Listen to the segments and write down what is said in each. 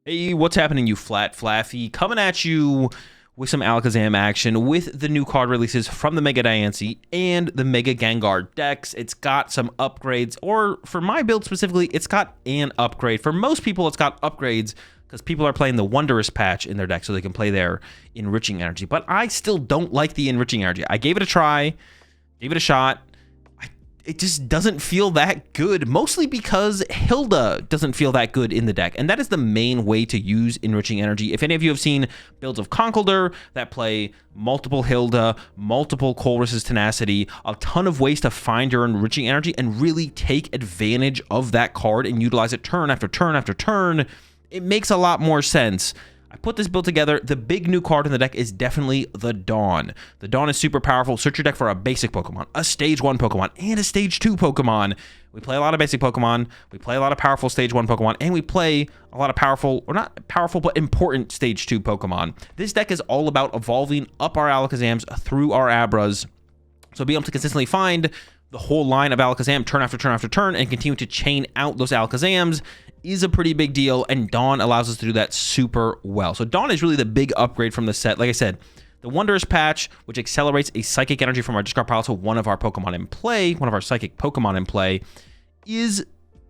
Hey, what's happening, you flat flaffy? Coming at you with some Alakazam action with the new card releases from the Mega Diancie and the Mega Gengar decks. It's got some upgrades, or for my build specifically, it's got an upgrade. For most people, it's got upgrades because people are playing the Wondrous patch in their deck so they can play their Enriching Energy. But I still don't like the Enriching Energy. I gave it a try, gave it a shot. It just doesn't feel that good, mostly because Hilda doesn't feel that good in the deck. And that is the main way to use Enriching Energy. If any of you have seen builds of Conkeldurr that play multiple Hilda, multiple Colress's Tenacity, a ton of ways to find your Enriching Energy and really take advantage of that card and utilize it turn after turn after turn, it makes a lot more sense. I put this build together. The big new card in the deck is definitely the Dawn. The Dawn is super powerful. Search your deck for a basic Pokemon, a Stage 1 Pokemon, and a Stage 2 Pokemon. We play a lot of basic Pokemon, we play a lot of powerful Stage 1 Pokemon, and we play a lot of powerful, or not powerful, but important Stage 2 Pokemon. This deck is all about evolving up our Alakazams through our Abras, so being able to consistently find the whole line of Alakazam turn after turn after turn and continue to chain out those Alakazams is a pretty big deal, and Dawn allows us to do that super well. So Dawn is really the big upgrade from the set. Like I said, the Wondrous patch, which accelerates a Psychic Energy from our discard pile to one of our Pokemon in play, one of our Psychic Pokemon in play, is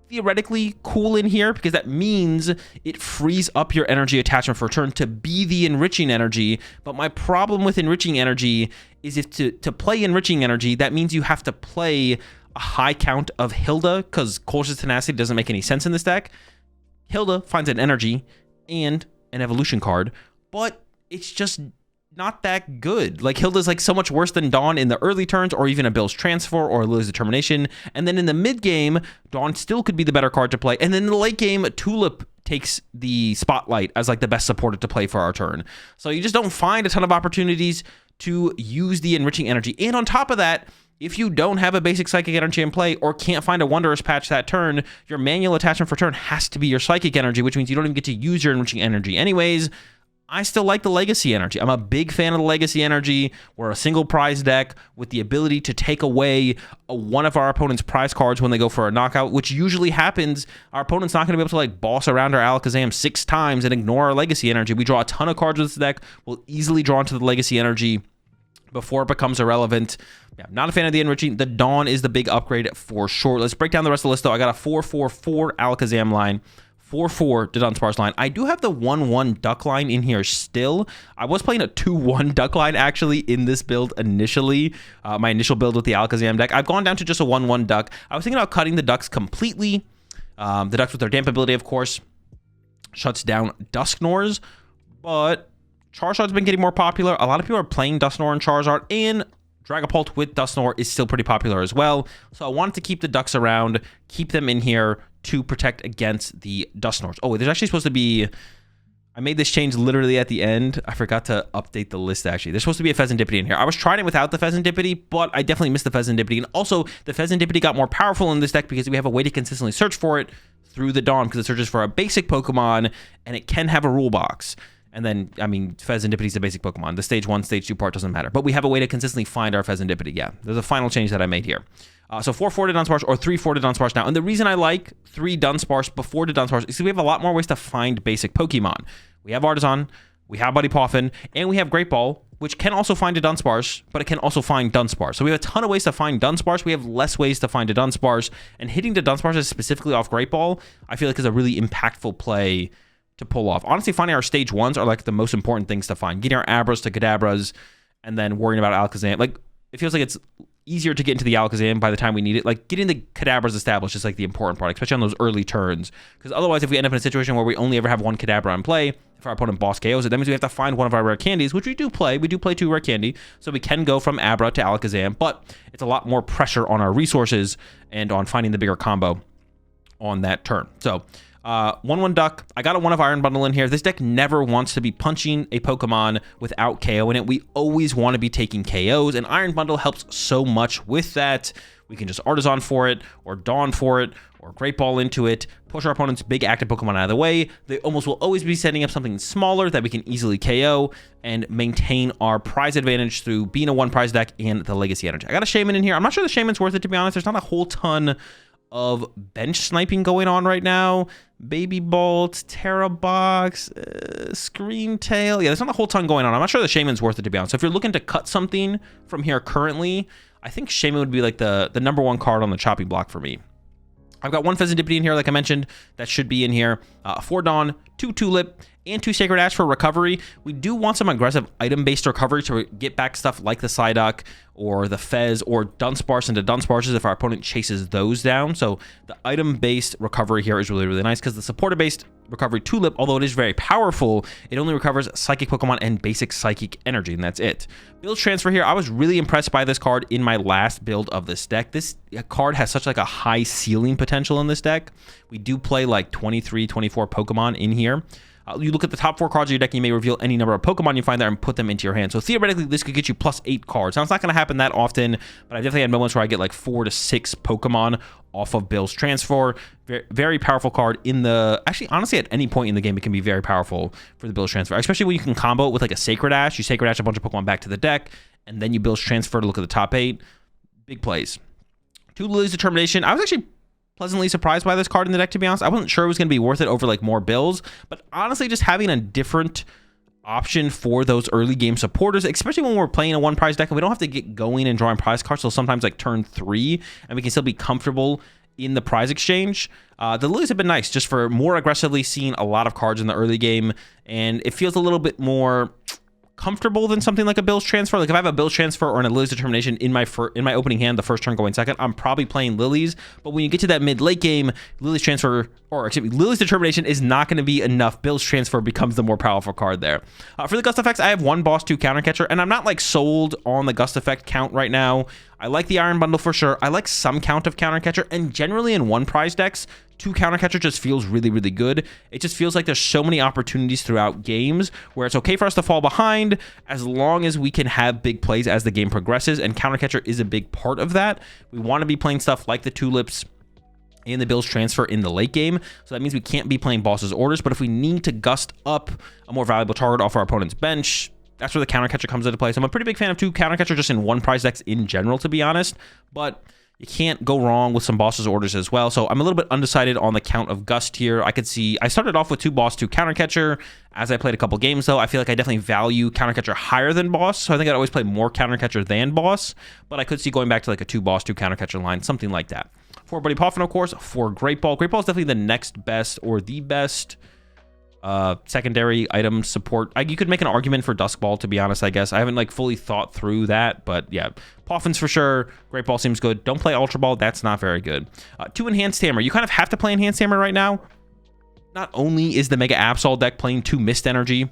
theoretically cool in here because that means it frees up your energy attachment for a turn to be the Enriching Energy. But my problem with Enriching Energy is if to play Enriching Energy, that means you have to play a high count of Hilda, because Colress's Tenacity doesn't make any sense in this deck. Hilda finds an energy and an evolution card, but it's just not that good. Like, Hilda's like so much worse than Dawn in the early turns, or even a Bill's Transfer or Lillie's Determination. And then in the mid game, Dawn still could be the better card to play. And then in the late game, Tulip takes the spotlight as like the best supporter to play for our turn. So you just don't find a ton of opportunities to use the Enriching Energy. And on top of that, if you don't have a basic Psychic Energy in play or can't find a Wondrous patch that turn, your manual attachment for turn has to be your Psychic Energy, which means you don't even get to use your Enriching Energy anyways. I still like the Legacy Energy. I'm a big fan of the Legacy Energy. We're a single prize deck with the ability to take away one of our opponent's prize cards when they go for a knockout, which usually happens. Our opponent's not going to be able to like boss around our Alakazam 6 times and ignore our Legacy Energy. We draw a ton of cards with this deck. We'll easily draw into the Legacy Energy before it becomes irrelevant. Yeah, not a fan of the Enriching. The Dawn is the big upgrade for sure. Let's break down the rest of the list, though. I got a 4-4-4 Alakazam line, 4-4 Dudunsparce line. I do have the 1-1 Duck line in here still. I was playing a 2-1 Duck line, actually, in this build initially. My initial build with the Alakazam deck. I've gone down to just a 1-1 Duck. I was thinking about cutting the Ducks completely. The Ducks with their damp ability, of course, shuts down Dusknors, but Charizard's been getting more popular. A lot of people are playing Dusknor and Charizard, and Dragapult with Dusknor is still pretty popular as well. So I wanted to keep the Ducks around, keep them in here to protect against the Dusknors. Oh, there's actually supposed to be... I made this change literally at the end. I forgot to update the list, actually. There's supposed to be a Fezandipiti in here. I was trying it without the Fezandipiti, but I definitely missed the Fezandipiti. And also, the Fezandipiti got more powerful in this deck because we have a way to consistently search for it through the Dawn, because it searches for a basic Pokemon, and it can have a rule box. And then, I mean, Fezandipiti is a basic Pokemon. The Stage 1, Stage 2 part doesn't matter. But we have a way to consistently find our Fezandipiti. Yeah, there's a final change that I made here. So 4-4 Dunsparce, or 3-4 Dunsparce now. And the reason I like 3 Dunsparce before Dunsparce is because we have a lot more ways to find basic Pokemon. We have Artazon, we have Buddy Poffin, and we have Great Ball, which can also find a Dunsparce, but it can also find Dunsparce. So we have a ton of ways to find Dunsparce. We have less ways to find a Dunsparce. And hitting the Dunsparce specifically off Great Ball, I feel like is a really impactful play to pull off. Honestly, finding our Stage 1s are like the most important things to find. Getting our Abras to Kadabras, and then worrying about Alakazam. Like, it feels like it's easier to get into the Alakazam by the time we need it. Like, getting the Kadabras established is like the important part, especially on those early turns. Because otherwise, if we end up in a situation where we only ever have one Kadabra in play, if our opponent boss KOs it, that means we have to find one of our rare candies, which we do play. We do play 2 rare candy, so we can go from Abra to Alakazam, but it's a lot more pressure on our resources and on finding the bigger combo on that turn. So 1-1 Duck. I got a 1 of Iron Bundle in here. This deck never wants to be punching a Pokemon without KO in it. We always want to be taking KOs, and Iron Bundle helps so much with that. We can just Artazon for it, or Dawn for it, or Great Ball into it, push our opponent's big active Pokemon out of the way. They almost will always be setting up something smaller that we can easily KO and maintain our prize advantage through being a 1 prize deck and the Legacy Energy. I got a Shaymin in here. I'm not sure the Shaymin's worth it, to be honest. There's not a whole ton of bench sniping going on right now. Baby Bolt, Terra Box, Screen Tail. Yeah, there's not a whole ton going on. I'm not sure the Shaymin's worth it, to be honest. So if you're looking to cut something from here currently, I think Shaymin would be like the number one card on the chopping block for me. I've got one Fezandipiti in here, like I mentioned, that should be in here. 4 Dawn, 2 Tulip, and 2 Sacred Ash for recovery. We do want some aggressive item-based recovery to get back stuff like the Psyduck or the Fez or Dunsparce into Dunsparces if our opponent chases those down. So the item-based recovery here is really, really nice because the supporter-based recovery Tulip, although it is very powerful, it only recovers Psychic Pokemon and basic Psychic Energy, and that's it. Build transfer here, I was really impressed by this card in my last build of this deck. This card has such like a high ceiling potential in this deck. We do play like 23, 24 Pokemon in here. You look at the top 4 cards of your deck, you may reveal any number of Pokemon you find there and put them into your hand. So theoretically, this could get you plus 8 cards. Now, it's not going to happen that often, but I definitely had moments where I get like 4 to 6 Pokemon off of Bill's transfer. Very, very powerful card in the... Actually, honestly, at any point in the game, it can be very powerful for the Bill's transfer, especially when you can combo it with like a Sacred Ash. You Sacred Ash a bunch of Pokemon back to the deck, and then you Bill's transfer to look at the top 8. Big plays. 2 Lillie's Determination. I was actually pleasantly surprised by this card in the deck, to be honest. I wasn't sure it was going to be worth it over like more Bills, but honestly, just having a different option for those early game supporters, especially when we're playing a 1 prize deck and we don't have to get going and drawing prize cards till sometimes like turn 3, and we can still be comfortable in the prize exchange. The Lillies have been nice just for more aggressively seeing a lot of cards in the early game, and it feels a little bit more comfortable than something like a Bill's transfer. Like if I have a Bill's transfer or a Lillie's Determination in my opening hand, the first turn going second, I'm probably playing Lillies. But when you get to that mid-late game, Lillie's transfer, or excuse me, Lillie's Determination is not going to be enough. Bill's transfer becomes the more powerful card there. For the Gust effects, I have 1 Boss 2 Counter Catcher, and I'm not like sold on the Gust effect count right now. I like the Iron Bundle for sure. I like some count of Counter Catcher, and generally in 1 prize decks, 2 Counter Catcher just feels really, really good. It just feels like there's so many opportunities throughout games where it's okay for us to fall behind as long as we can have big plays as the game progresses, and Counter Catcher is a big part of that. We want to be playing stuff like the Tulips and the Bill's transfer in the late game, so that means we can't be playing Boss's orders, but if we need to gust up a more valuable target off our opponent's bench, that's where the Counter Catcher comes into play. So I'm a pretty big fan of 2 Counter Catcher just in 1 prize decks in general, to be honest, but you can't go wrong with some Boss's orders as well. So I'm a little bit undecided on the count of Gust here. I could see, I started off with 2 Boss, 2 Counter Catcher. As I played a couple games though, I feel like I definitely value Counter Catcher higher than Boss. So I think I'd always play more Counter Catcher than Boss, but I could see going back to like a 2 Boss, 2 Counter Catcher line, something like that. For Buddy Poffin, of course, for Great Ball. Great Ball is definitely the next best or the best secondary item support. You could make an argument for Dusk Ball, to be honest, I guess. I haven't like fully thought through that, but yeah, Poffin's for sure. Great Ball seems good. Don't play Ultra Ball. That's not very good. 2 Enhanced Hammer. You kind of have to play Enhanced Hammer right now. Not only is the Mega Absol deck playing 2 Mist Energy,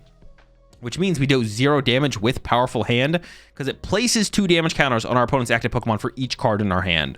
which means we do 0 damage with Powerful Hand, because it places 2 damage counters on our opponent's active Pokemon for each card in our hand.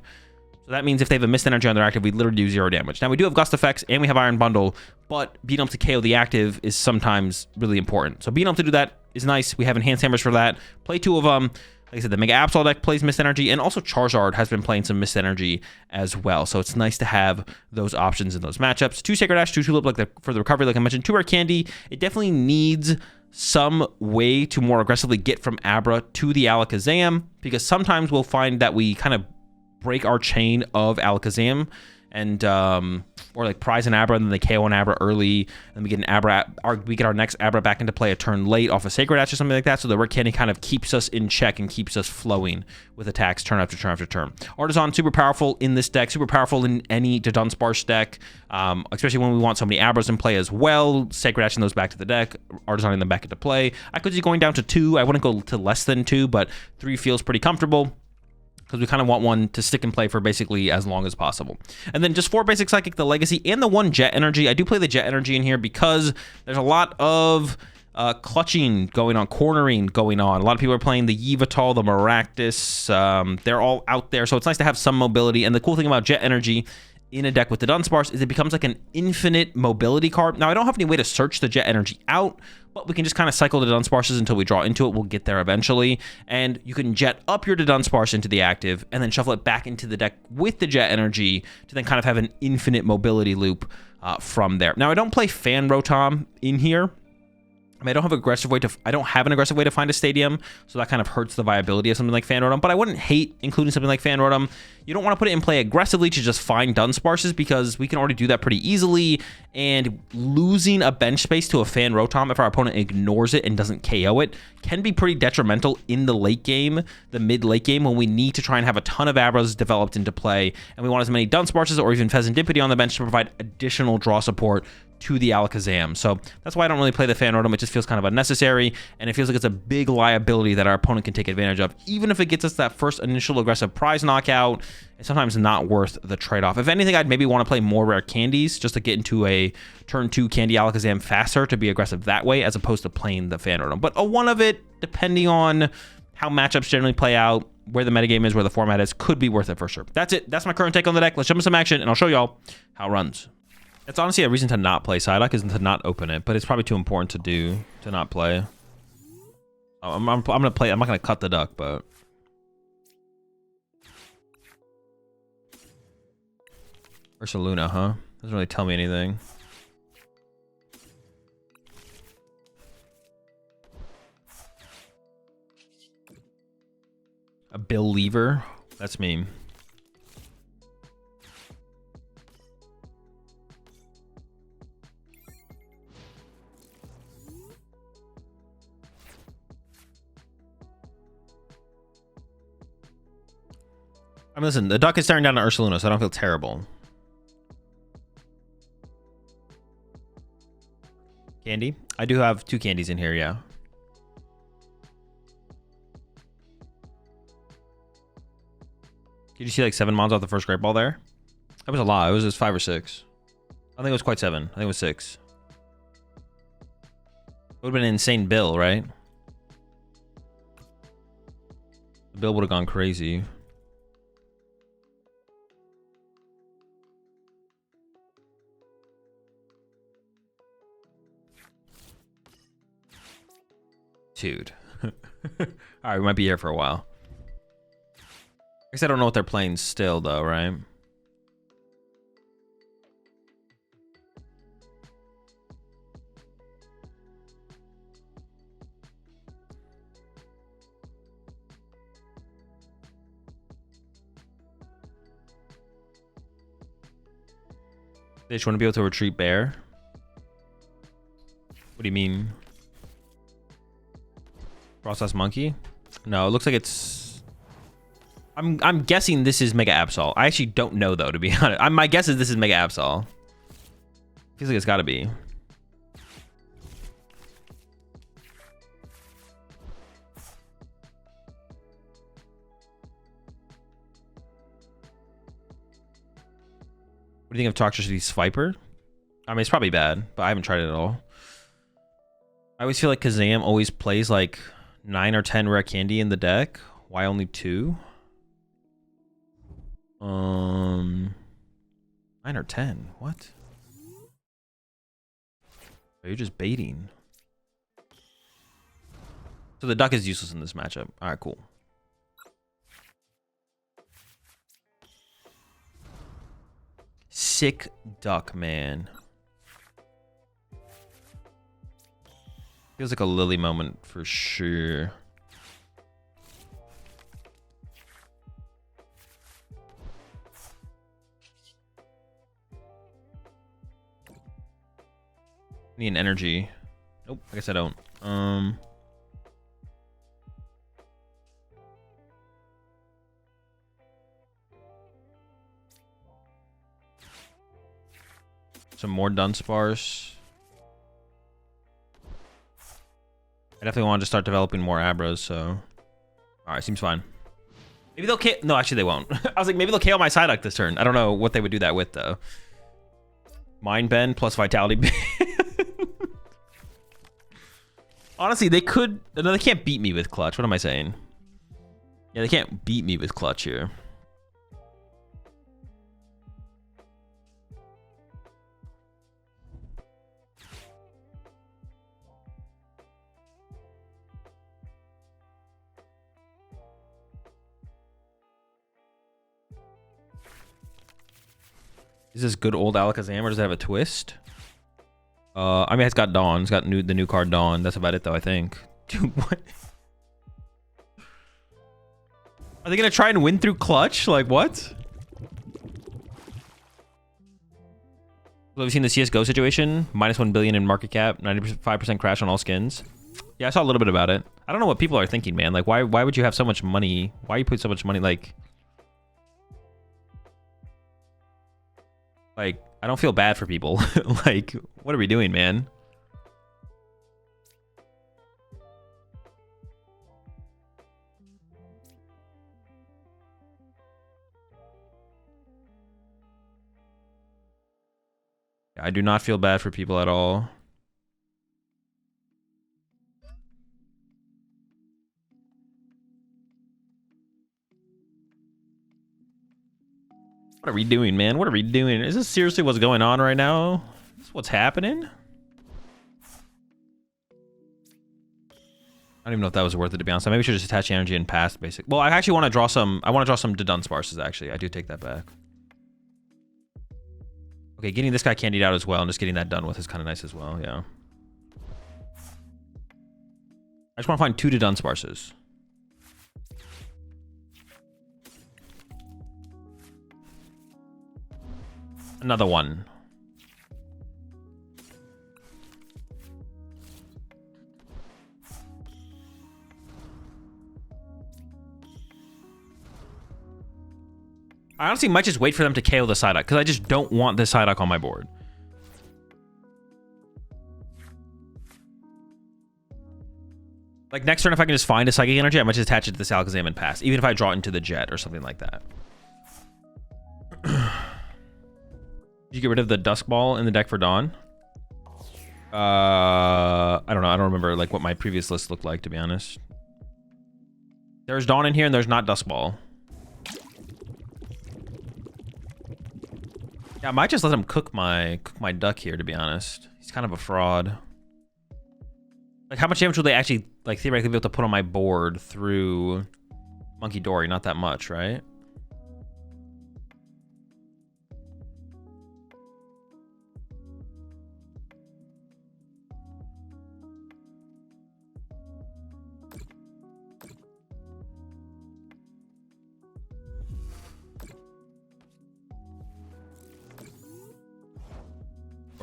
So that means if they have a Mist Energy on their active, we literally do 0 damage. Now, we do have Gust effects, and we have Iron Bundle, but being able to KO the active is sometimes really important. So being able to do that is nice. We have Enhanced Hammers for that. Play 2 of them. Like I said, the Mega Absol deck plays Mist Energy, and also Charizard has been playing some Mist Energy as well. So it's nice to have those options in those matchups. 2 Sacred Ash, 2 Tulip for the recovery, like I mentioned. 2 Rare Candy. It definitely needs some way to more aggressively get from Abra to the Alakazam, because sometimes we'll find that we kind of break our chain of Alakazam and or like prize an Abra and then they KO an Abra early, and we get an Abra, we get our next Abra back into play a turn late off a Sacred Ash or something like that. So the Rare Candy kind of keeps us in check and keeps us flowing with attacks turn after turn after turn. Artazon, super powerful in this deck, super powerful in any Dudunsparce deck, especially when we want so many Abras in play as well. Sacred Ashing those back to the deck, Artazoning them back into play. I could see going down to 2. I wouldn't go to less than 2, but 3 feels pretty comfortable, because we kind of want one to stick and play for basically as long as possible. And then just 4 basic Psychic, the Legacy, and the 1 Jet Energy. I do play the Jet Energy in here because there's a lot of clutching going on, cornering going on. A lot of people are playing the Yveltal, the Maractus. They're all out there, so it's nice to have some mobility. And the cool thing about Jet Energy in a deck with the Dunsparce is it becomes like an infinite mobility card. Now, I don't have any way to search the Jet Energy out, but we can just kind of cycle the Dunsparces until we draw into it. We'll get there eventually. And you can jet up your Dunsparce into the active and then shuffle it back into the deck with the Jet Energy to then kind of have an infinite mobility loop from there. Now, I don't play Fan Rotom in here. I mean, I don't have an aggressive way to find a stadium, so that kind of hurts the viability of something like Fan Rotom, but I wouldn't hate including something like Fan Rotom. You don't want to put it in play aggressively to just find Dunsparces, because we can already do that pretty easily, and losing a bench space to a Fan Rotom if our opponent ignores it and doesn't KO it can be pretty detrimental in the late game, the mid-late game, when we need to try and have a ton of Abras developed into play, and we want as many Dunsparces or even Fezandipiti on the bench to provide additional draw support to the Alakazam. So that's why I don't really play the Fan Rotom. It just feels kind of unnecessary, and it feels like it's a big liability that our opponent can take advantage of. Even if it gets us that first initial aggressive prize knockout, it's sometimes not worth the trade-off. If anything, I'd maybe want to play more rare candies just to get into a turn 2 candy Alakazam faster to be aggressive that way, as opposed to playing the Fan Rotom. But a one of it, depending on how matchups generally play out, where the metagame is, where the format is, could be worth it for sure. That's it. That's my current take on the deck. Let's jump into some action, and I'll show y'all how it runs. It's honestly a reason to not play Psyduck, is to not open it, but it's probably too important to do to not play. I'm gonna play. I'm not gonna cut the duck, but Ursaluna, huh? Doesn't really tell me anything. A Bill Lever? That's me. I mean, listen, the duck is staring down to Ursaluna, so I don't feel terrible. Candy? I do have 2 candies in here, yeah. Did you see like 7 mons off the first Great Ball there? That was a lot. It was just 5 or 6. I don't think it was quite 7. I think it was 6. It would have been an insane bill, right? The bill would have gone crazy. Dude. Alright, we might be here for a while. I guess I don't know what they're playing still, though, right? They just want to be able to retreat bear? What do you mean? Process Monkey? No, it looks like it's... I'm guessing this is Mega Absol. I actually don't know, though, to be honest. My guess is this is Mega Absol. Feels like it's gotta be. What do you think of Toxtricity Swiper? I mean, it's probably bad, but I haven't tried it at all. I always feel like Kazam always plays like 9 or 10 rare candy in the deck. Why only 2? 9 or 10. What? Are you just baiting? So the duck is useless in this matchup. All right, cool. Sick duck, man. Feels like a Lillie moment for sure. Need an energy. Nope, I guess I don't. Some more Dunsparce. I definitely want to start developing more Abras, so... Alright, seems fine. Maybe they'll KO... No, actually they won't. I was like, maybe they'll KO my Psyduck this turn. I don't know what they would do that with, though. Mind Bend plus Vitality Bend. Honestly, they could... No, they can't beat me with Clutch. What am I saying? Yeah, they can't beat me with Clutch here. Is this good old Alakazam, or does it have a twist? I mean, it's got Dawn. It's got the new card Dawn. That's about it, though, I think. Dude, what? Are they gonna try and win through clutch? Like, what? So have you seen the CSGO situation? -1 billion in market cap, 95% crash on all skins. Yeah, I saw a little bit about it. I don't know what people are thinking, man. Like, why would you have so much money? Why you put so much money? Like, I don't feel bad for people. Like, what are we doing, man? I do not feel bad for people at all. What are we doing, man? What are we doing? Is this seriously what's going on right now? Is this what's happening? I don't even know if that was worth it, to be honest. Maybe we should just attach the energy and pass, basically. Well, I actually want to draw some. I want to draw some Dudunsparces, actually. I do take that back. Okay, getting this guy candied out as well and just getting that done with is kind of nice as well, yeah. I just want to find 2 Dudunsparces. Another one. I honestly might just wait for them to KO the Psyduck, because I just don't want this Psyduck on my board. Like, next turn, if I can just find a Psychic Energy, I might just attach it to this Alakazam and pass, even if I draw it into the Jet or something like that. Did you get rid of the Dusk Ball in the deck for Dawn? I don't know. I don't remember, like, what my previous list looked like, to be honest. There's Dawn in here, and there's not Dusk Ball. Yeah, I might just let him cook my duck here, to be honest. He's kind of a fraud. Like, how much damage will they actually, like, theoretically be able to put on my board through Monkey Dory? Not that much, right?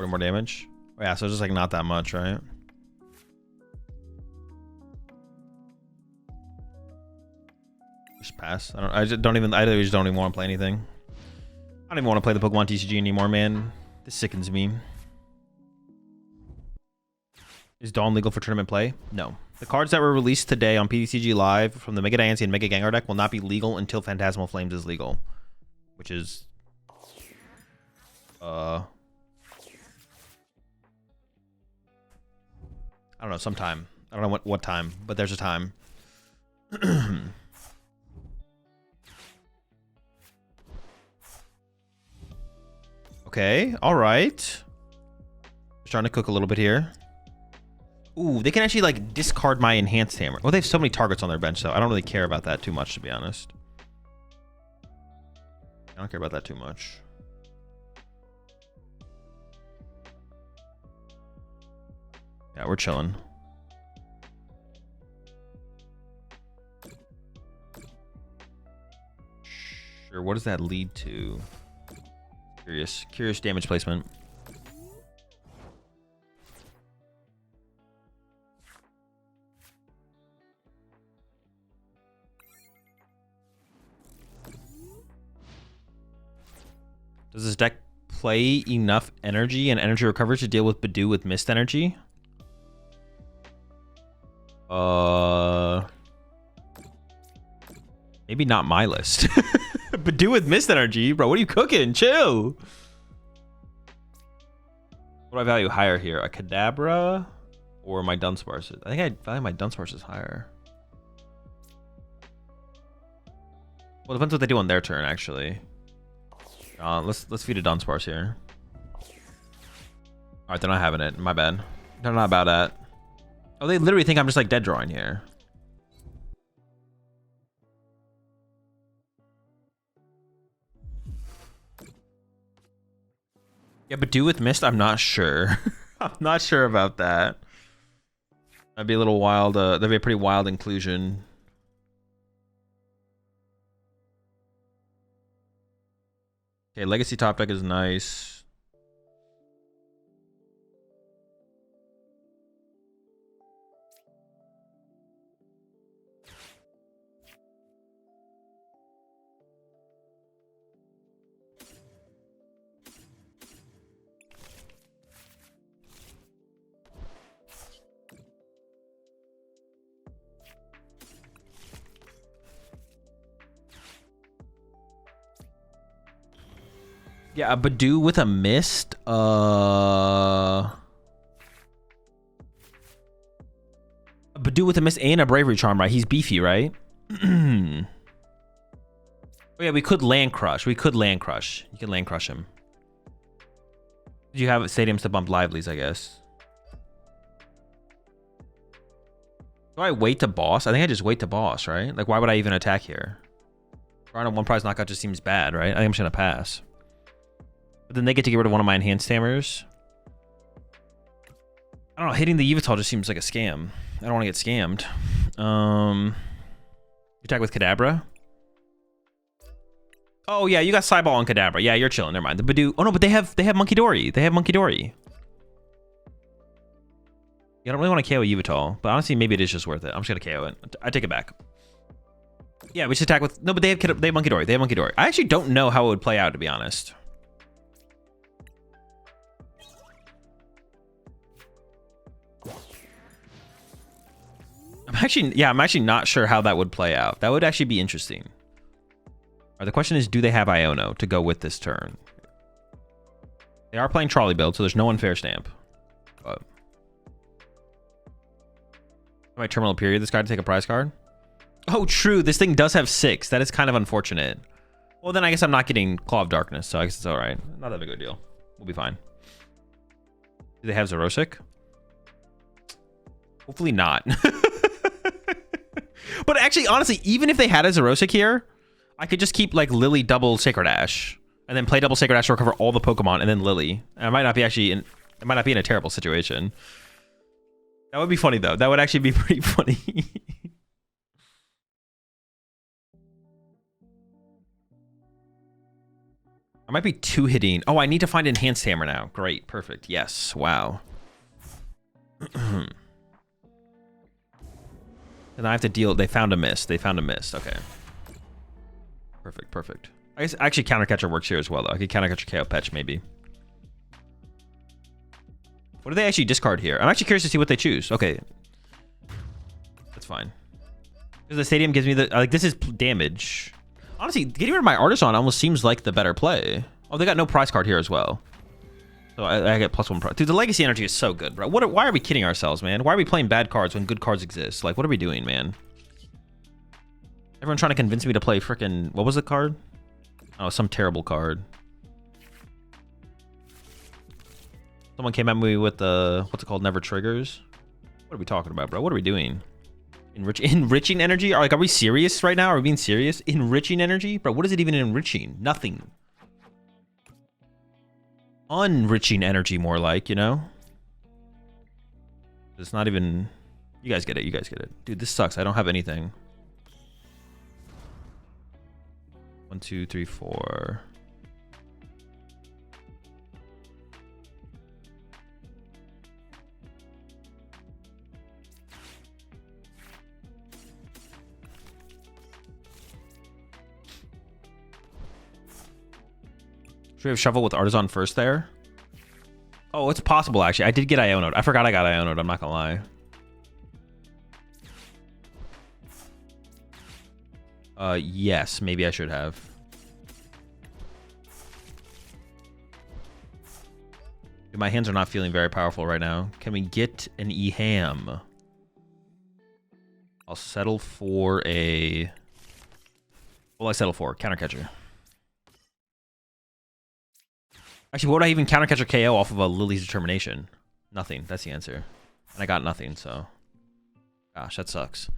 More damage. Oh, yeah, so it's just like not that much, right? Just pass. I just don't even want to play anything. I don't even want to play the Pokemon TCG anymore, man. This sickens me. Is Dawn legal for tournament play? No. The cards that were released today on PTCG Live from the Mega Diancie and Mega Gengar deck will not be legal until Phantasmal Flames is legal, which is I don't know, sometime. I don't know what time, but there's a time. Okay, all right. Just trying to cook a little bit here. Ooh, they can actually, like, discard my Enhanced Hammer. Oh, they have so many targets on their bench, though. I don't really care about that too much, to be honest. I don't care about that too much. Yeah, we're chilling. Sure, what does that lead to? Curious damage placement. Does this deck play enough energy and energy recovery to deal with Badoo with mist energy? Maybe not my list. Badoo with mist energy, bro. What are you cooking? Chill. What do I value higher here? A Kadabra or my Dunsparce? I think I value my Dunsparce higher. Well, it depends what they do on their turn, actually. Let's feed a Dunsparce here. All right, they're not having it. My bad. They're not about that. Oh, they literally think I'm just like dead drawing here. Yeah, but do with mist, I'm not sure. I'm not sure about that. That'd be a little wild. That'd be a pretty wild inclusion. Okay, Legacy top deck is nice. Yeah, a Badoo with a mist. A Badoo with a mist and a Bravery Charm, right? He's beefy, right? Oh yeah, we could Land Crush. We could Land Crush. You can Land Crush him. You have stadiums to bump livelies, I guess. Do I wait to boss? I think I just wait to boss, right? Like, why would I even attack here? Rhino one prize knockout just seems bad, right? I think I'm just gonna pass. But then they get to get rid of one of my Enhanced Hammers. I don't know, hitting the Yveltal just seems like a scam. I don't want to get scammed. Attack with Kadabra. Oh yeah, you got Sideball on Kadabra. Yeah, you're chilling. Never mind. The Badoo. Oh no, but they have Monkey Dory. They have Monkey Dory. Yeah, I don't really want to KO Yveltal, but honestly, maybe it is just worth it. I'm just gonna KO it. I take it back. Yeah, we should attack with but they have Monkey Dory. They have Monkey Dory. I actually don't know how it would play out, to be honest. I'm actually not sure how that would play out. That would actually be interesting. All right, the question is, do they have Iono to go with this turn? They are playing trolley build, so there's no unfair stamp. But my terminal period, this guy to take a prize card. Oh, true. This thing does have 6. That is kind of unfortunate. Well, then I guess I'm not getting Claw of Darkness, so I guess it's all right. Not that big of a deal. We'll be fine. Do they have Zerosic? Hopefully not. But actually, honestly, even if they had a Zerosic here, I could just keep like Lillie double Sacred Ash, and then play double Sacred Ash to recover all the Pokemon, and then Lillie. And I might not be it might not be in a terrible situation. That would be funny though. That would actually be pretty funny. I might be 2-hitting. Oh, I need to find Enhanced Hammer now. Great, perfect. Yes, wow. And I have to deal. They found a mist. They found a mist. Okay. Perfect, perfect. I guess actually Counter Catcher works here as well, though. I could Counter Catcher KO Petch, maybe. What do they actually discard here? I'm actually curious to see what they choose. Okay. That's fine. Because the stadium gives me the... Like, this is damage. Honestly, getting rid of my Artazon almost seems like the better play. Oh, they got no prize card here as well. So I get +1 prize. Dude, the Legacy Energy is so good, bro. Why are we kidding ourselves, man? Why are we playing bad cards when good cards exist? Like, what are we doing, man? Everyone trying to convince me to play frickin'... What was the card? Oh, some terrible card. Someone came at me with the... What's it called? Never Triggers? What are we talking about, bro? What are we doing? Enriching energy? Are we serious right now? Are we being serious? Enriching energy? Bro, what is it even enriching? Nothing. Unriching energy, more like, you know? It's not even... You guys get it. You guys get it. Dude, this sucks. I don't have anything. 1, 2, 3, 4. Should we have Shovel with Artazon first there? Oh, it's possible, actually. I did get Iono'd. I forgot I got Iono'd. I'm not gonna lie. Yes. Maybe I should have. Dude, my hands are not feeling very powerful right now. Can we get an E-Ham? I'll settle for a... What will I settle for? Counter Catcher. Actually, what would I even Counter Catcher KO off of a Lillie's Determination? Nothing. That's the answer. And I got nothing, so... Gosh, that sucks.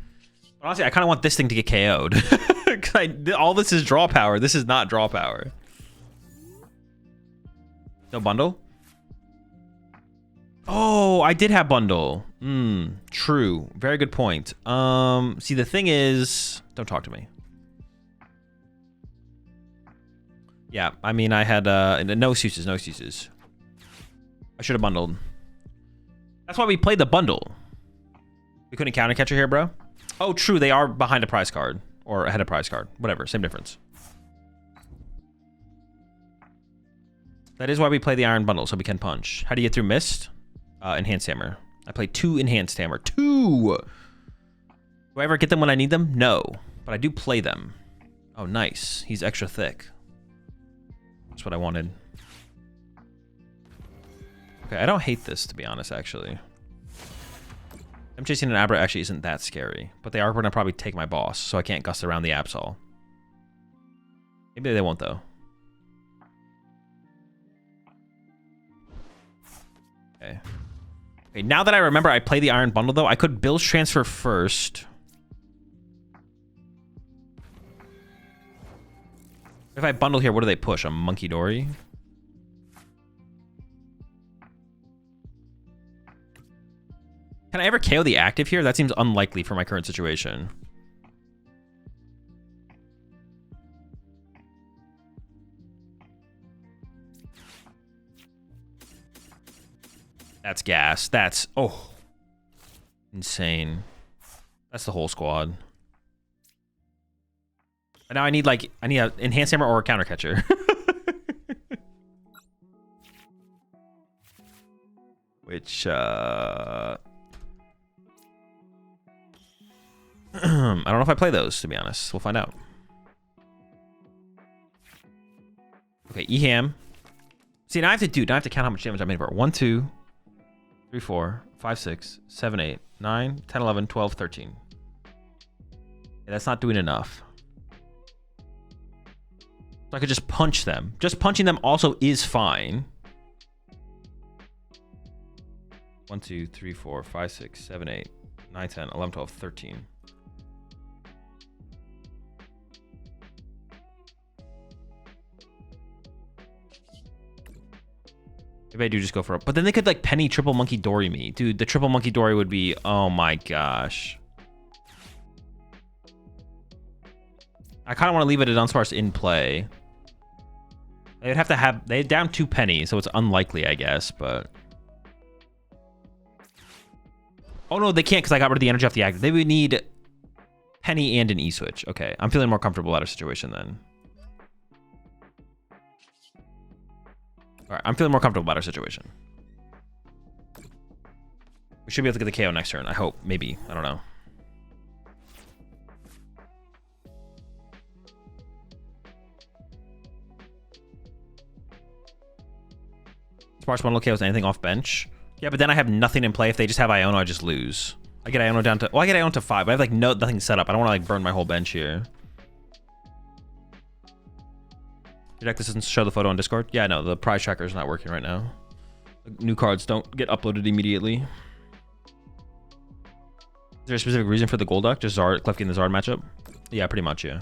But honestly, I kind of want this thing to get KO'd. All this is draw power. This is not draw power. No bundle? Oh, I did have bundle. True. Very good point. See, the thing is, don't talk to me. Yeah, I mean, I had no excuses, no excuses. I should have bundled. That's why we played the bundle. We couldn't counter catcher here, bro. Oh, true. They are behind a prize card or ahead of prize card. Whatever. Same difference. That is why we play the iron bundle, so we can punch. How do you get through mist? Enhanced hammer. I played 2 enhanced hammer. 2! Do I ever get them when I need them? No. But I do play them. Oh, nice. He's extra thick. That's what I wanted. Okay, I don't hate this, to be honest, actually. I'm chasing an Abra actually isn't that scary. But they are going to probably take my boss, so I can't gust around the Absol. Maybe they won't, though. Okay. Okay, now that I remember I play the iron bundle, though, I could Bills transfer first. If I bundle here, what do they push? A Monkey Dory? Can I ever KO the active here? That seems unlikely for my current situation. That's gas. That's... Oh. Insane. That's the whole squad. And now I need, like... I need an enhanced hammer or a counter catcher. Which, I don't know if I play those, to be honest. We'll find out. Okay, Eham. See, now I have to count how much damage I made for it. 1, 2, 3, 4, 5, 6, 7, 8, 9, 10, 11, 12, 13. Yeah, that's not doing enough. So I could just punch them. Just punching them also is fine. 1, 2, 3, 4, 5, 6, 7, 8, 9, 10, 11, 12, 13. Maybe I do just go for it. But then they could, like, penny triple monkey dory me. Dude, the triple monkey dory would be... Oh, my gosh. I kind of want to leave it at Dunsparce in play. They'd have to have... They're down 2 penny, so it's unlikely, I guess, but... Oh, no, they can't because I got rid of the energy off the active. They would need penny and an E-switch. Okay, I'm feeling more comfortable at our situation then. All right, I'm feeling more comfortable about our situation. We should be able to get the KO next turn. I hope. Maybe. I don't know. Sparse bundle KOs anything off bench. Yeah, but then I have nothing in play. If they just have Iono, I just lose. I get Iono down to... Well, I get Iono to 5. But I have, like, nothing set up. I don't want to, like, burn my whole bench here. Your deck doesn't show the photo on Discord? Yeah, no, the prize tracker is not working right now. New cards don't get uploaded immediately. Is there a specific reason for the Golduck? Just Zard, Klefki and the Zard matchup? Yeah, pretty much, yeah.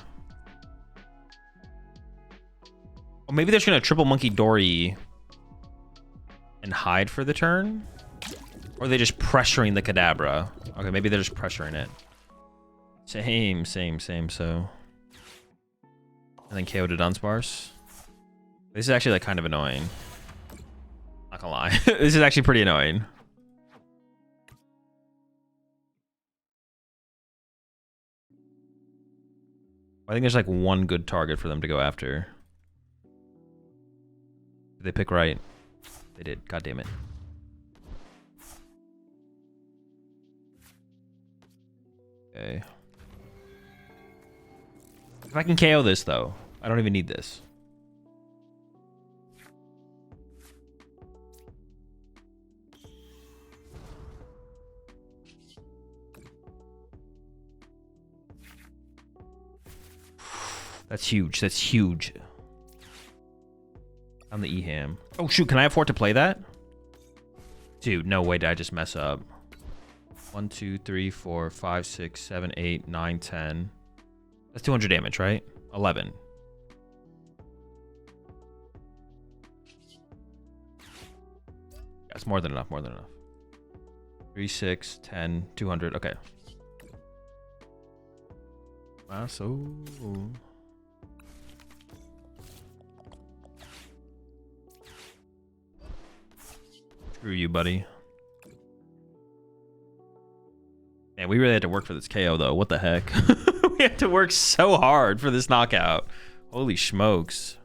Or maybe they're just going to triple Monkey Dory and hide for the turn? Or are they just pressuring the Kadabra? Okay, maybe they're just pressuring it. Same, so... And then KO to Dunsparce. This is actually, like, kind of annoying. Not gonna lie. This is actually pretty annoying. I think there's, like, one good target for them to go after. Did they pick right? They did. God damn it. Okay. If I can KO this, though, I don't even need this. That's huge. That's huge. On the Eham. Oh, shoot. Can I afford to play that? Dude, no way did I just mess up. 1, 2, 3, 4, 5, 6, 7, 8, 9, 10. That's 200 damage, right? 11. That's more than enough, more than enough. 3, 6, 10, 200. Okay. So. Screw you, buddy. Man, we really had to work for this KO, though. What the heck? We had to work so hard for this knockout. Holy smokes.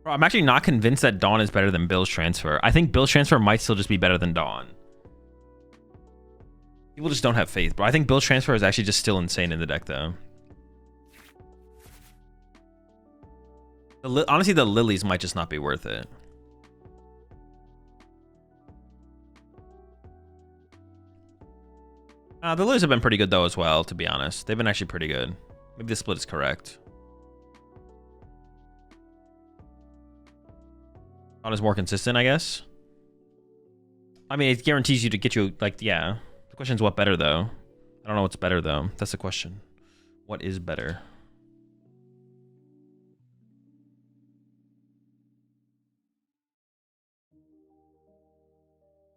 Bro, I'm actually not convinced that Dawn is better than Bill's transfer. I think Bill's transfer might still just be better than Dawn. People just don't have faith, bro. I think Bill's transfer is actually just still insane in the deck, though. Honestly, the Lilies might just not be worth it. The Lilies have been pretty good, though, as well, to be honest. They've been actually pretty good. Maybe the split is correct. Dawn is more consistent, I guess. I mean, it guarantees you to get you, like, yeah. The question is what better, though. I don't know what's better, though. That's the question. What is better?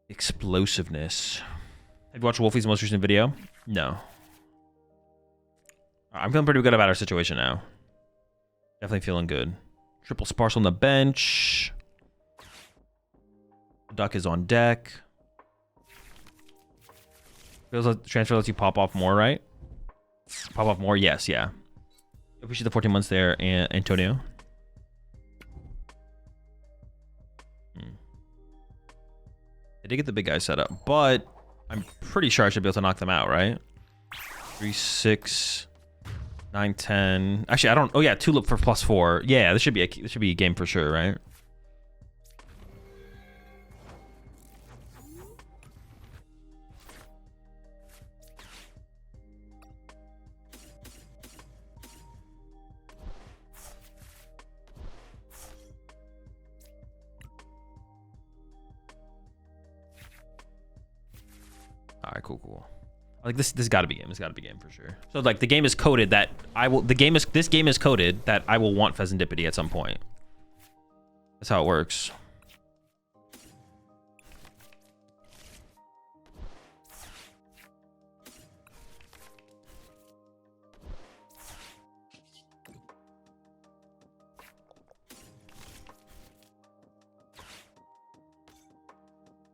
Explosiveness. Have you watched Wolfie's most recent video? No. I'm feeling pretty good about our situation now. Definitely feeling good. Triple Sparse on the bench. Duck is on deck. Feels like the transfer lets you pop off more, right? Pop off more? Yes, yeah. Appreciate the 14 months there, Antonio. I did get the big guy set up, but I'm pretty sure I should be able to knock them out, right? 3, 6, 9, 10. Actually, I don't. Oh yeah, Tulip for +4. Yeah, this should be a game for sure, right? All right, cool. Like this got to be game. This got to be game for sure. So like the game is coded that I will. This game is coded that I will want Fezandipiti at some point. That's how it works.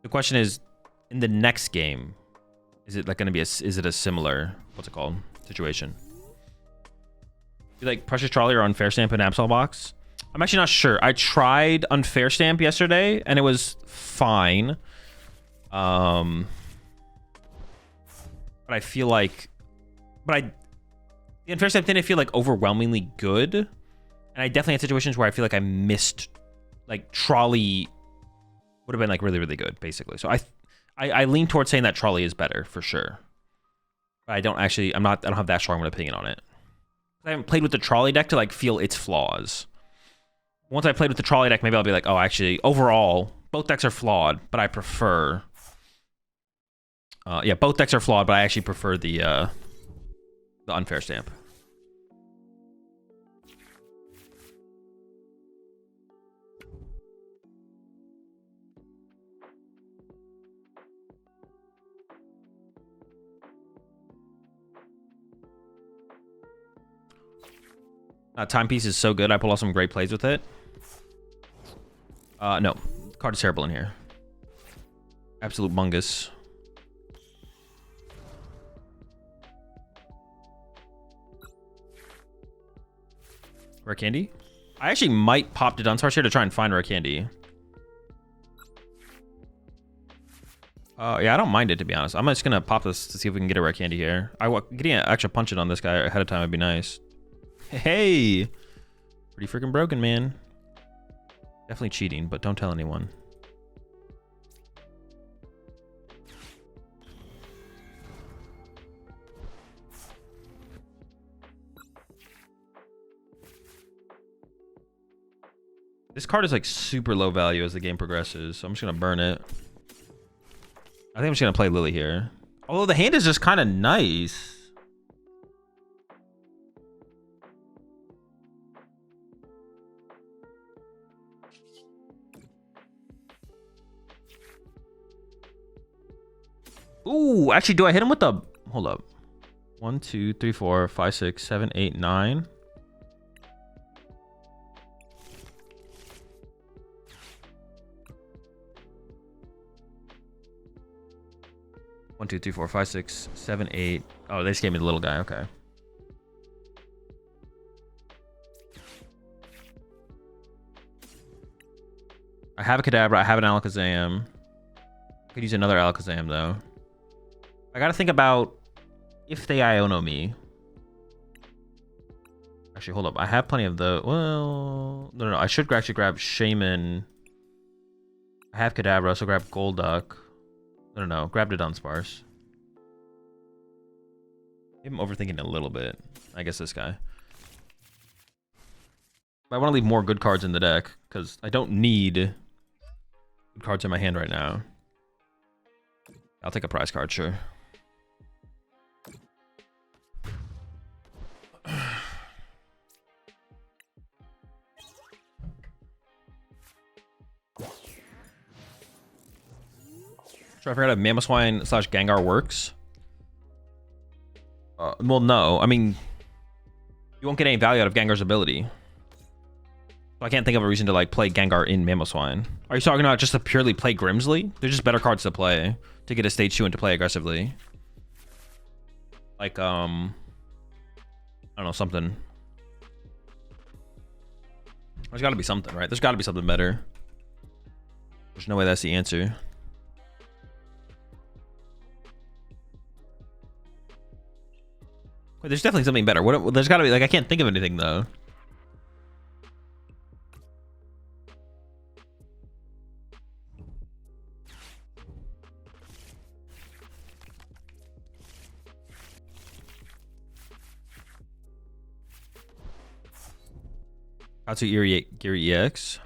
The question is, in the next game, is it like going to be is it a similar, what's it called, situation? You like Precious Trolley or Unfair Stamp in Absol Box? I'm actually not sure. I tried Unfair Stamp yesterday and it was fine. But I feel like, the Unfair Stamp didn't feel like overwhelmingly good. And I definitely had situations where I feel like I missed, like Trolley would have been like really, really good, basically. So I lean towards saying that Trolley is better for sure. But I don't have that strong of an opinion on it. I haven't played with the Trolley deck to like feel its flaws. Once I played with the Trolley deck, maybe I'll be like, oh, actually, overall, both decks are flawed, but I prefer. Yeah, both decks are flawed, but I actually prefer the Unfair Stamp. Timepiece is so good. I pull off some great plays with it. No. Card is terrible in here. Absolute mungus. Rare Candy? I actually might pop to Dunsparce here to try and find Rare Candy. Yeah, I don't mind it, to be honest. I'm just going to pop this to see if we can get a Rare Candy here. Getting an extra punch it on this guy ahead of time would be nice. Hey, pretty freaking broken, man. Definitely cheating, but don't tell anyone. This card is like super low value as the game progresses, so I'm just gonna burn it. I think I'm just gonna play Lillie here. Although the hand is just kind of nice. Ooh, actually, do I hit him with the... Hold up. 1, 2, 3, 4, 5, 6, 7, 8, 9. One, two, three, four, five, 6, 7, 8. Oh, they just gave me the little guy. Okay. I have a Kadabra. I have an Alakazam. Could use another Alakazam though. I gotta think about if they Iono me. Actually, hold up. I have plenty of the... Well... No. I should actually grab Shaymin. I have Kadabra, so grab Golduck. No. Grab the Dunsparce. I'm overthinking a little bit. I guess this guy. I want to leave more good cards in the deck, because I don't need good cards in my hand right now. I'll take a prize card, sure. So I forgot if Mamoswine / Gengar works. Well, no. I mean, you won't get any value out of Gengar's ability. So I can't think of a reason to like play Gengar in Mamoswine. Are you talking about just to purely play Grimsley? They're just better cards to play to get a stage 2 and to play aggressively. Like, I don't know, something. There's got to be something, right? There's got to be something better. There's no way that's the answer. Wait, there's definitely something better. What? There's got to be, like, I can't think of anything though. Katsu Geary EX.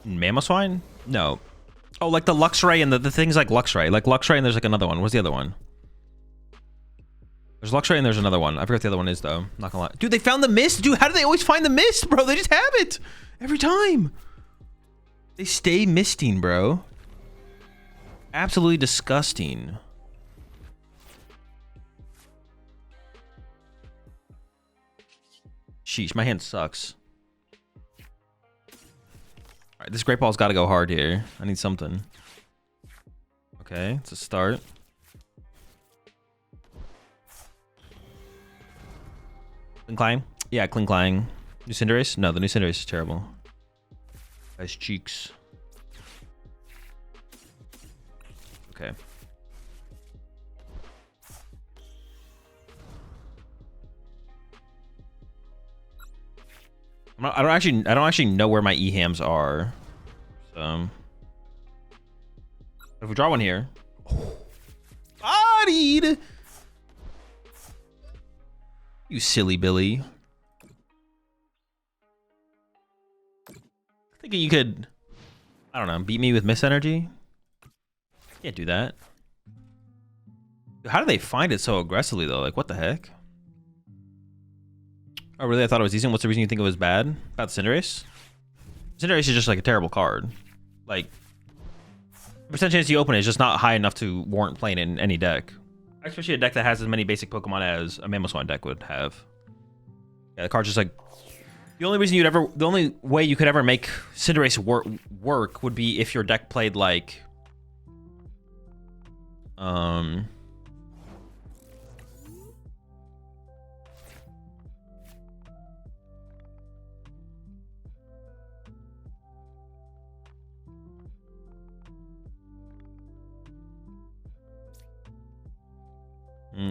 Mamoswine? No. Oh, like the Luxray and the things like Luxray. Like Luxray and there's like another one. What's the other one? There's Luxray and there's another one. I forgot what the other one is though. Not gonna lie. Dude, they found the mist. Dude, how do they always find the mist, bro? They just have it. Every time. They stay misting, bro. Absolutely disgusting. Sheesh, my hand sucks. Alright, this Great Ball's got to go hard here. I need something. Okay, it's a start. Klinklang? Yeah, Klinklang. New Cinderace? No, the new Cinderace is terrible. Nice cheeks. Okay. I don't actually know where my E-hams are. So if we draw one here. Bodied! You silly Billy. Thinking you could, I don't know, beat me with Miss Energy? Can't do that. How do they find it so aggressively though? Like, what the heck? Oh, really? I thought it was decent. What's the reason you think it was bad about Cinderace? Cinderace is just like a terrible card. Like, the percent chance you open it is just not high enough to warrant playing in any deck. Especially a deck that has as many basic Pokemon as a Mamoswine deck would have. Yeah, the card's just like... The only way you could ever make Cinderace work would be if your deck played like...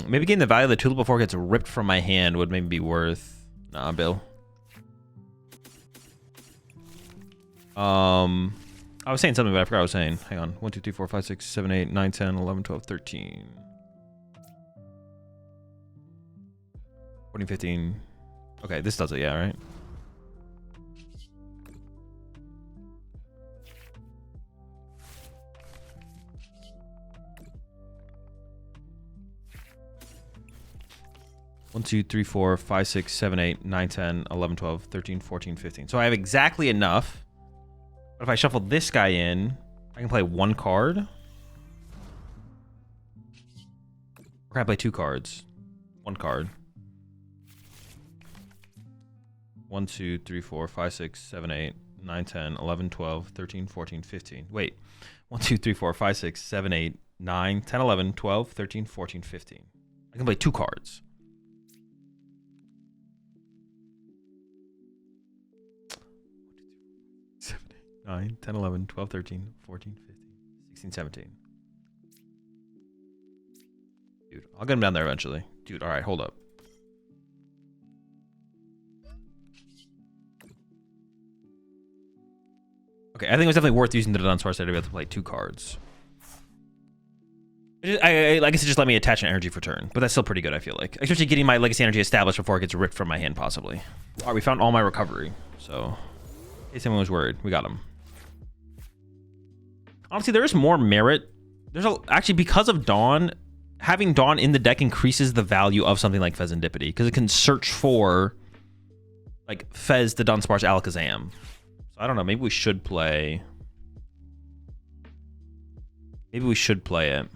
Maybe getting the value of the Tulip before it gets ripped from my hand would maybe be worth... Nah, Bill. I was saying something, but I forgot what I was saying. Hang on. 1, 2, 3, 4, 5, 6, 7, 8, 9, 10, 11, 12, 13. 14, 15. Okay, this does it, yeah, right? 1, 2, 3, 4, 5, 6, 7, 8, 9, 10, 11, 12, 13, 14, 15. So I have exactly enough. But if I shuffle this guy in, I can play 1 card. Or can I play 2 cards? 1 card. 1, 2, 3, 4, 5, 6, 7, 8, 9, 10, 11, 12, 13, 14, 15. Wait. 1, 2, 3, 4, 5, 6, 7, 8, 9, 10, 11, 12, 13, 14, 15. I can play 2 cards. 9, 10, 11, 12, 13, 14, 15, 16, 17. Dude, I'll get him down there eventually. Dude, all right, hold up. Okay, I think it was definitely worth using the Dunsparce to be able to play 2 cards. I guess it just let me attach an energy for turn, but that's still pretty good, I feel like. Especially getting my Legacy Energy established before it gets ripped from my hand, possibly. All right, we found all my recovery, so in case anyone was worried, we got him. Honestly, there is more merit. Actually, because of Dawn, having Dawn in the deck increases the value of something like Fezandipiti, because it can search for, like, Fez the Dunsparce Alakazam. So I don't know, maybe we should play... Maybe we should play it.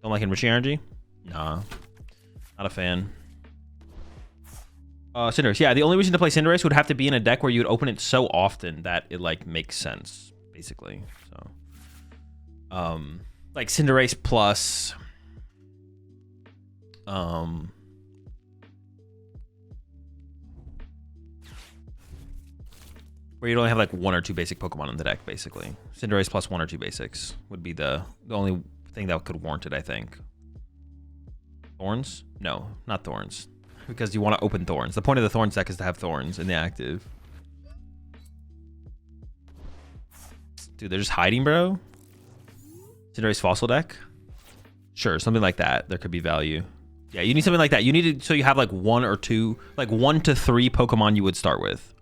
Don't like Enriching Energy? Nah. Not a fan. Cinderace. Yeah, the only reason to play Cinderace would have to be in a deck where you would open it so often that it, like, makes sense, basically. So, like Cinderace plus... where you'd only have like 1 or 2 basic Pokemon in the deck, basically. Cinderace plus 1 or 2 basics would be the only thing that could warrant it, I think. Thorns? No, not Thorns. Because you want to open Thorns. The point of the Thorns deck is to have Thorns in the active. Dude, they're just hiding, bro. Cinderace Fossil deck? Sure, something like that. There could be value. Yeah, you need something like that. You need it so you have like 1 or 2, like 1 to 3 Pokemon you would start with.